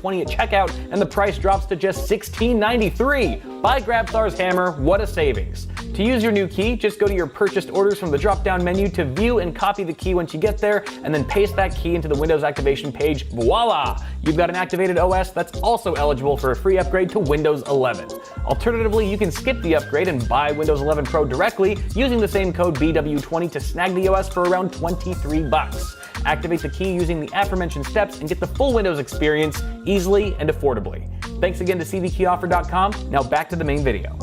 BW20 at checkout, and the price drops to just $16.93. Buy GrabStar's hammer, what a savings. To use your new key, just go to your purchased orders from the drop-down menu to view and copy the key once you get there, and then paste that key into the Windows activation page. Voila! You've got an activated OS that's also eligible for a free upgrade to Windows 11. Alternatively, you can skip the upgrade and buy Windows 11 Pro directly using the same code BW20 to snag the OS for around $23. Activate the key using the aforementioned steps and get the full Windows experience easily and affordably. Thanks again to cvkeyoffer.com. Now back to the main video.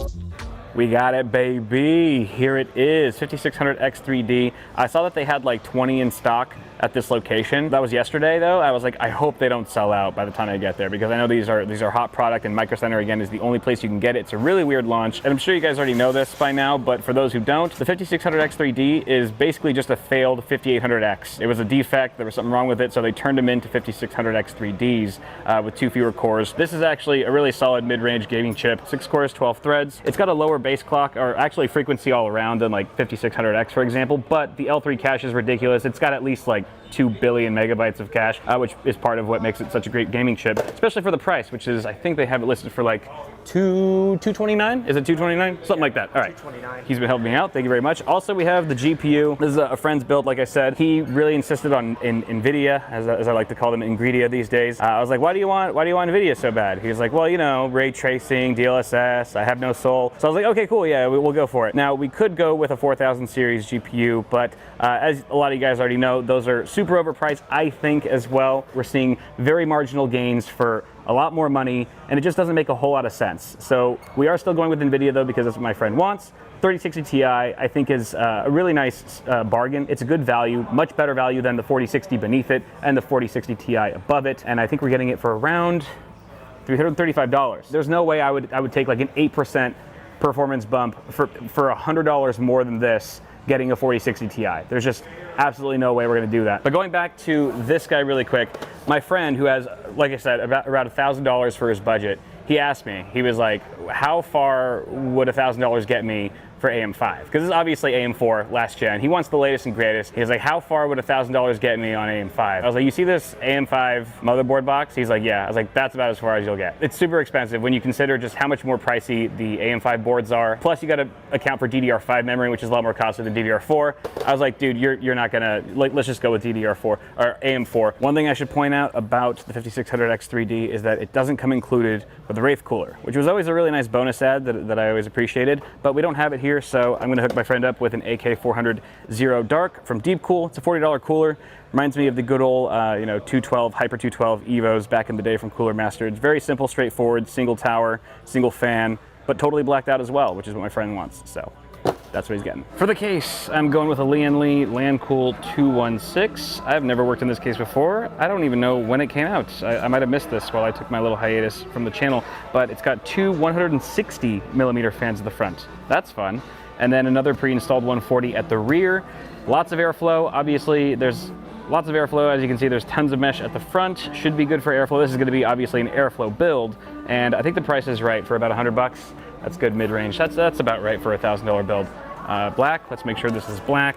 We got it, baby. Here it is, 5600X3D. I saw that they had like 20 in stock at this location. That was yesterday though. I was like, I hope they don't sell out by the time I get there, because I know these are hot product, and Micro Center again is the only place you can get it. It's a really weird launch, and I'm sure you guys already know this by now, but for those who don't, the 5600X3D is basically just a failed 5800X. It was a defect, there was something wrong with it, so they turned them into 5600X3Ds with 2 fewer cores. This is actually a really solid mid-range gaming chip, 6 cores, 12 threads. It's got a lower base clock, or actually frequency all around than like 5600X for example, but the L3 cache is ridiculous. It's got at least like 2 billion megabytes of cache, which is part of what makes it such a great gaming chip, especially for the price, which is, I think they have it listed for like $229? Is it $229? Something like that. All right. He's been helping me out. Thank you very much. Also, we have the GPU. This is a friend's build, like I said. He really insisted on Nvidia, as I like to call them, Ingredia these days. I was like, why do you want Nvidia so bad? He was like, well, you know, ray tracing, DLSS, I have no soul. So I was like, okay, cool, yeah, we'll go for it. Now, we could go with a 4000 series GPU, but as a lot of you guys already know, those are super overpriced, I think, as well. We're seeing very marginal gains for a lot more money, and it just doesn't make a whole lot of sense. So we are still going with Nvidia though, because that's what my friend wants. 3060 Ti, I think, is a really nice bargain. It's a good value, much better value than the 4060 beneath it and the 4060 Ti above it, and I think we're getting it for around $335. There's no way I would take like an 8% performance bump for $100 more than this getting a 4060 Ti. There's just absolutely no way we're gonna do that. But going back to this guy really quick, my friend who has, like I said, around $1,000 for his budget, he asked me, he was like, how far would $1,000 get me for AM5? Because this is obviously AM4 last gen. He wants the latest and greatest. He was like, how far would $1,000 get me on AM5? I was like, you see this AM5 motherboard box? He's like, yeah. I was like, that's about as far as you'll get. It's super expensive when you consider just how much more pricey the AM5 boards are. Plus you got to account for DDR5 memory, which is a lot more costly than DDR4. I was like, dude, you're not gonna, like, let's just go with DDR4 or AM4. One thing I should point out about the 5600X3D is that it doesn't come included with the Wraith cooler, which was always a really nice bonus add that I always appreciated, but we don't have it here, so I'm gonna hook my friend up with an AK400 Zero Dark from Deepcool. It's a $40 cooler. Reminds me of the good old, 212, Hyper 212 Evos back in the day from Cooler Master. It's very simple, straightforward, single tower, single fan, but totally blacked out as well, which is what my friend wants, so that's what he's getting. For the case, I'm going with a Lian Li Landcool 216. I've never worked in this case before. I don't even know when it came out. I might have missed this while I took my little hiatus from the channel, but it's got 2 160 millimeter fans at the front. That's fun. And then another pre-installed 140 at the rear. Lots of airflow. Obviously, there's lots of airflow. As you can see, there's tons of mesh at the front. Should be good for airflow. This is going to be obviously an airflow build, and I think the price is right for about $100. That's good mid-range. That's about right for a $1,000 build. Black, let's make sure this is black.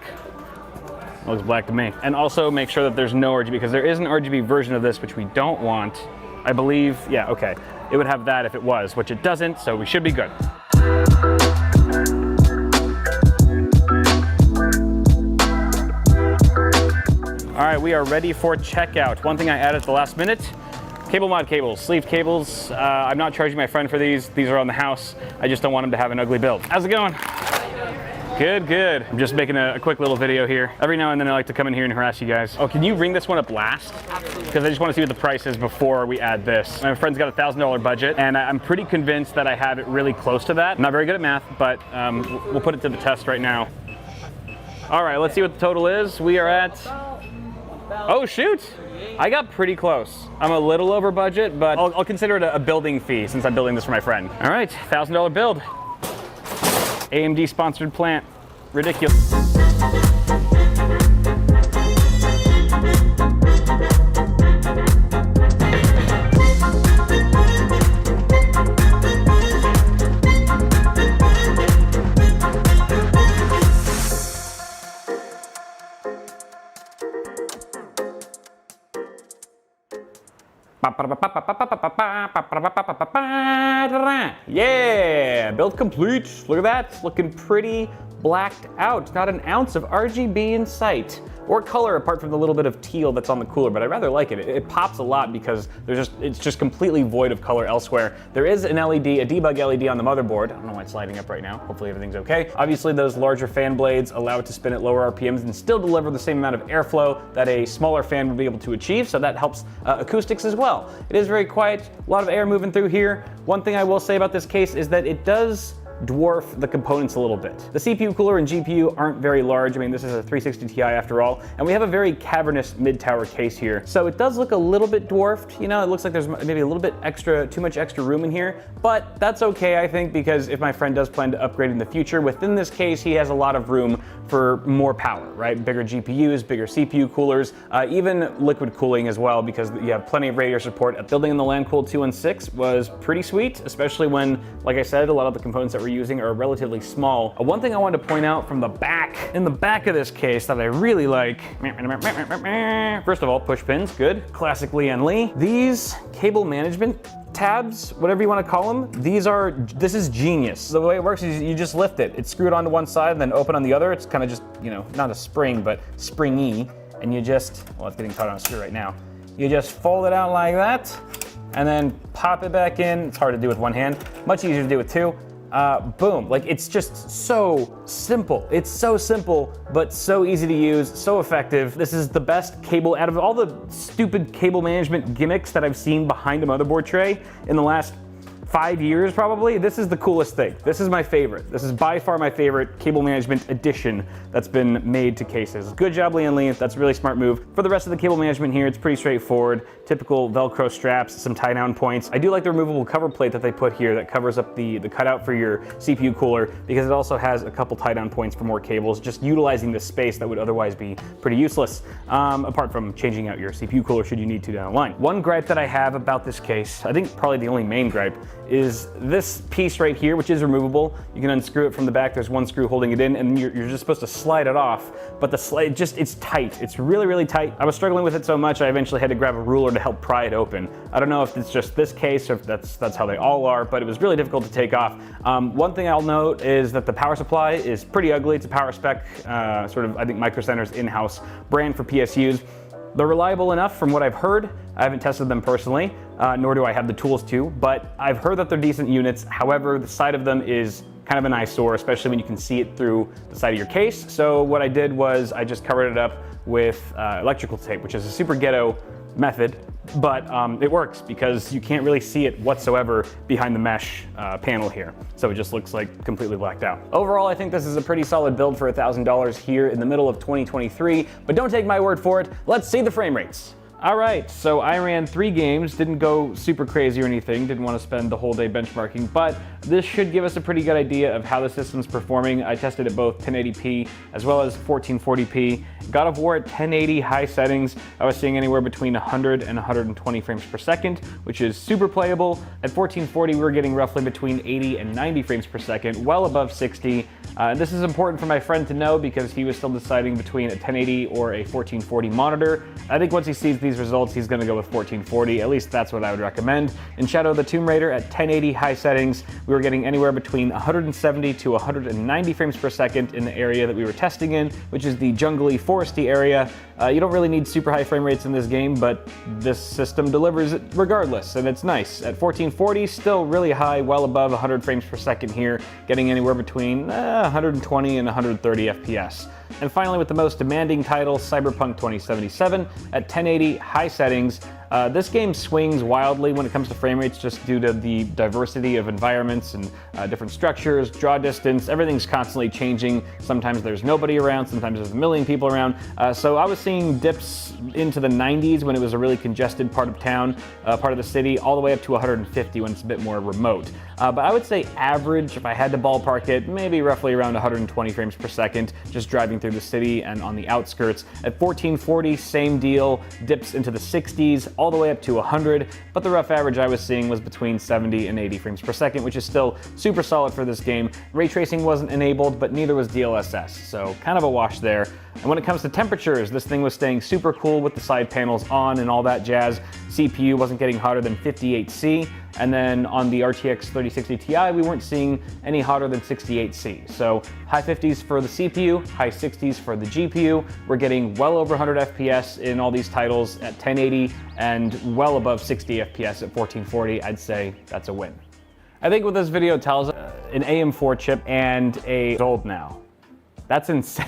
It looks black to me. And also make sure that there's no RGB, because there is an RGB version of this, which we don't want. I believe, yeah, okay. It would have that if it was, which it doesn't, so we should be good. All right, we are ready for checkout. One thing I added at the last minute, cable mod cables, sleeved cables. I'm not charging my friend for these. These are on the house. I just don't want him to have an ugly build. How's it going? Good, good. I'm just making a quick little video here. Every now and then I like to come in here and harass you guys. Oh, can you ring this one up last? Absolutely. Because I just want to see what the price is before we add this. My friend's got a $1,000 budget, and I'm pretty convinced that I have it really close to that. I'm not very good at math, but we'll put it to the test right now. All right, let's see what the total is. We are at, oh shoot, I got pretty close. I'm a little over budget, but I'll consider it a building fee since I'm building this for my friend. All right, $1,000 build. AMD sponsored plant, ridiculous. Yeah, build complete. Look at that, it's looking pretty blacked out. Not an ounce of RGB in sight. Or color apart from the little bit of teal that's on the cooler, but I rather like it. It pops a lot because it's just completely void of color elsewhere. There is an LED, a debug LED on the motherboard. I don't know why it's lighting up right now. Hopefully everything's okay. Obviously those larger fan blades allow it to spin at lower RPMs and still deliver the same amount of airflow that a smaller fan would be able to achieve, so that helps acoustics as well. It is very quiet, a lot of air moving through here. One thing I will say about this case is that it does dwarf the components a little bit. The CPU cooler and GPU aren't very large. I mean, this is a 360 Ti after all, and we have a very cavernous mid-tower case here. So it does look a little bit dwarfed. You know, it looks like there's maybe a little bit too much extra room in here, but that's okay, I think, because if my friend does plan to upgrade in the future, within this case, he has a lot of room for more power, right? Bigger GPUs, bigger CPU coolers, even liquid cooling as well, because you have plenty of radiator support. Building in the LandCool 216 was pretty sweet, especially when, like I said, a lot of the components that we're using are relatively small. One thing I wanted to point out from the back, in the back of this case that I really like, first of all, push pins, good. Classic Lee and Lee. These cable management tabs, whatever you want to call them, this is genius. The way it works is you just lift it. It's screwed onto one side and then open on the other. It's kind of just, you know, not a spring, but springy. And you just, well, it's getting caught on a screw right now. You just fold it out like that and then pop it back in. It's hard to do with one hand, much easier to do with two. Boom, like it's just so simple. It's so simple, but so easy to use, so effective. This is the best cable out of all the stupid cable management gimmicks that I've seen behind a motherboard tray in the last 5 years probably. This is the coolest thing. This is my favorite. This is by far my favorite cable management addition that's been made to cases. Good job, Lee and Lee. That's a really smart move. For the rest of the cable management here, it's pretty straightforward. Typical Velcro straps, some tie down points. I do like the removable cover plate that they put here that covers up the cutout for your CPU cooler, because it also has a couple tie down points for more cables, just utilizing the space that would otherwise be pretty useless, apart from changing out your CPU cooler should you need to down the line. One gripe that I have about this case, I think probably the only main gripe, is this piece right here, which is removable. You can unscrew it from the back. There's one screw holding it in, and you're just supposed to slide it off. But the slide, it's tight. It's really, really tight. I was struggling with it so much, I eventually had to grab a ruler to help pry it open. I don't know if it's just this case or if that's how they all are, but it was really difficult to take off. One thing I'll note is that the power supply is pretty ugly. It's a power spec, sort of, I think, Micro Center's in-house brand for PSUs. They're reliable enough from what I've heard. I haven't tested them personally, nor do I have the tools to, but I've heard that they're decent units. However, the side of them is kind of an eyesore, especially when you can see it through the side of your case. So what I did was I just covered it up with electrical tape, which is a super ghetto method, but it works because you can't really see it whatsoever behind the mesh panel here. So it just looks like completely blacked out. Overall, I think this is a pretty solid build for $1,000 here in the middle of 2023, but don't take my word for it. Let's see the frame rates. All right, so I ran 3 games, didn't go super crazy or anything, didn't want to spend the whole day benchmarking, but this should give us a pretty good idea of how the system's performing. I tested at both 1080p as well as 1440p. God of War at 1080 high settings, I was seeing anywhere between 100 and 120 frames per second, which is super playable. At 1440, we were getting roughly between 80 and 90 frames per second, well above 60. This is important for my friend to know because he was still deciding between a 1080 or a 1440 monitor. I think once he sees these results, he's going to go with 1440. At least that's what I would recommend. In Shadow of the Tomb Raider at 1080 high settings, we were getting anywhere between 170 to 190 frames per second in the area that we were testing in, which is the jungly, foresty area. You don't really need super high frame rates in this game, but this system delivers it regardless, and it's nice. At 1440, still really high, well above 100 frames per second here, getting anywhere between 120 and 130 FPS. And finally, with the most demanding title, Cyberpunk 2077, at 1080 high settings, this game swings wildly when it comes to frame rates just due to the diversity of environments and different structures, draw distance, everything's constantly changing. Sometimes there's nobody around, sometimes there's a million people around. So I was seeing dips into the 90s when it was a really congested part of town, part of the city, all the way up to 150 when it's a bit more remote. But I would say average, if I had to ballpark it, maybe roughly around 120 frames per second, just driving through the city and on the outskirts. At 1440, same deal, dips into the 60s, all the way up to 100, but the rough average I was seeing was between 70 and 80 frames per second, which is still super solid for this game. Ray tracing wasn't enabled, but neither was DLSS, so kind of a wash there. And when it comes to temperatures, this thing was staying super cool with the side panels on and all that jazz. CPU wasn't getting hotter than 58C, and then on the RTX 3060 Ti, we weren't seeing any hotter than 68C. So high 50s for the CPU, high 60s for the GPU. We're getting well over 100 FPS in all these titles at 1080 and well above 60 FPS at 1440. I'd say that's a win. I think what this video tells an AM4 chip and a old now. That's insane.